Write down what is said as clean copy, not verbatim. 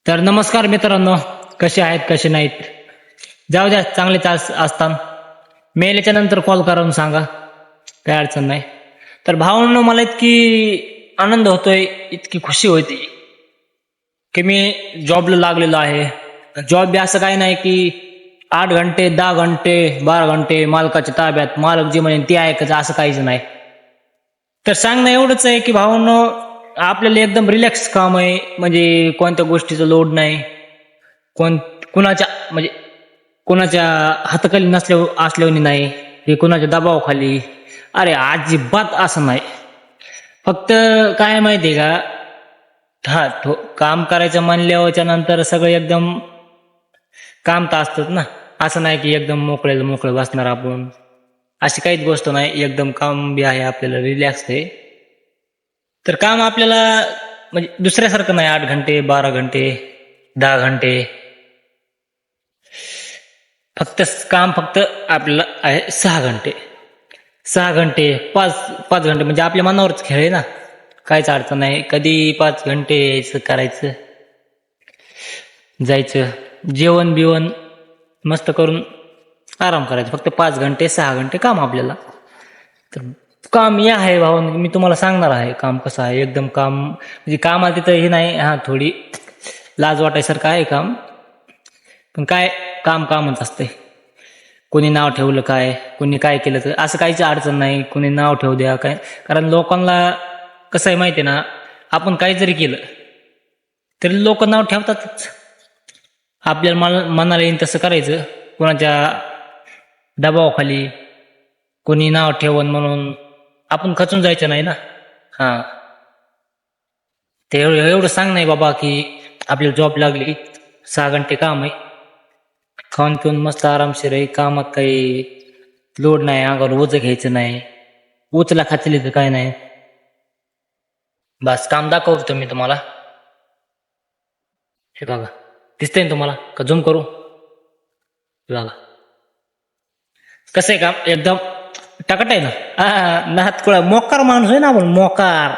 तर नमस्कार मित्रांनो, कसे आहेत कसे नाहीत. जाऊ द्या, चांगलेच असतात. मेल्याच्या नंतर कॉल करून सांगा, काय अडचण नाही. तर भावांनो, मला इतकी आनंद होतोय, इतकी खुशी होती की मी जॉबला लागलेलो आहे. जॉब बी असं काही नाही की 8 घंटे 10 घंटे 12 घंटे मालकाच्या ताब्यात, मालक जे म्हणेन ते ऐकायचं, असं काहीच नाही. तर सांगणं एवढंच आहे की भावांनो, आपल्याला एकदम रिलॅक्स काम आहे. म्हणजे कोणत्या गोष्टीचा लोड नाही, कोण कुणाच्या म्हणजे कुणाच्या हाताखाली असल्याने नाही, हे कुणाच्या दबावाखाली, अरे अजिबात असं नाही. फक्त काय माहितीये का, हा काम करायचं म्हणल्यावरच्या नंतर सगळं एकदम काम तर असतंच ना. असं नाही की एकदम मोकळे बसणार आपण, अशी काहीच गोष्ट नाही. एकदम काम बी आहे, आपल्याला रिलॅक्स आहे. तर काम आपल्याला म्हणजे दुसऱ्यासारखं नाही. 8 घंटे 12 घंटे 10 घंटे, फक्त काम फक्त आपल्याला आहे 6 घंटे. 6 घंटे 5 5 घंटे म्हणजे आपल्या मनावरच खेळ आहे ना. काहीच अडचण नाही. कधी 5 घंटे यायचं, करायचं, जायचं, जेवण बिवण मस्त करून आराम करायचा. फक्त 5 घंटे 6 घंटे काम आपल्याला. तर काम हे आहे भाऊ, मी तुम्हाला सांगणार आहे काम कसं आहे. एकदम काम म्हणजे कामाला तिथं हे नाही. हा, थोडी लाज वाटायसारखं आहे काम, पण काय, काम कामच असते. कोणी नाव ठेवलं काय, कोणी काय केलं तर असं काहीच अडचण नाही. कोणी नाव ठेवू द्या काय, कारण लोकांना कसं आहे माहिती आहे ना, आपण काही जरी केलं तरी लोक नाव ठेवतातच. आपल्याला मनाला येईन तसं करायचं. कोणाच्या दबावाखाली कोणी नाव ठेवून म्हणून आपण खचून जायचं नाही ना. हा, ते एवढं सांग नाही बाबा की आपल्याला जॉब लागली, 6 घंटे काम आहे, खाऊन पिऊन मस्त आरामशीर आहे. कामात काही लोड नाही, अंगावर ओझं घ्यायचं नाही, उचला खाचली तर काय नाही. बस काम दाखवतो मी तुम्हाला. हे बघा, दिसतंय ना तुम्हाला का, झूम करू? हे बघा कसं आहे काम, एकदम टकट आहे ना. नाहात कुळा मोकार माणूस आहे ना आपण, मोकार.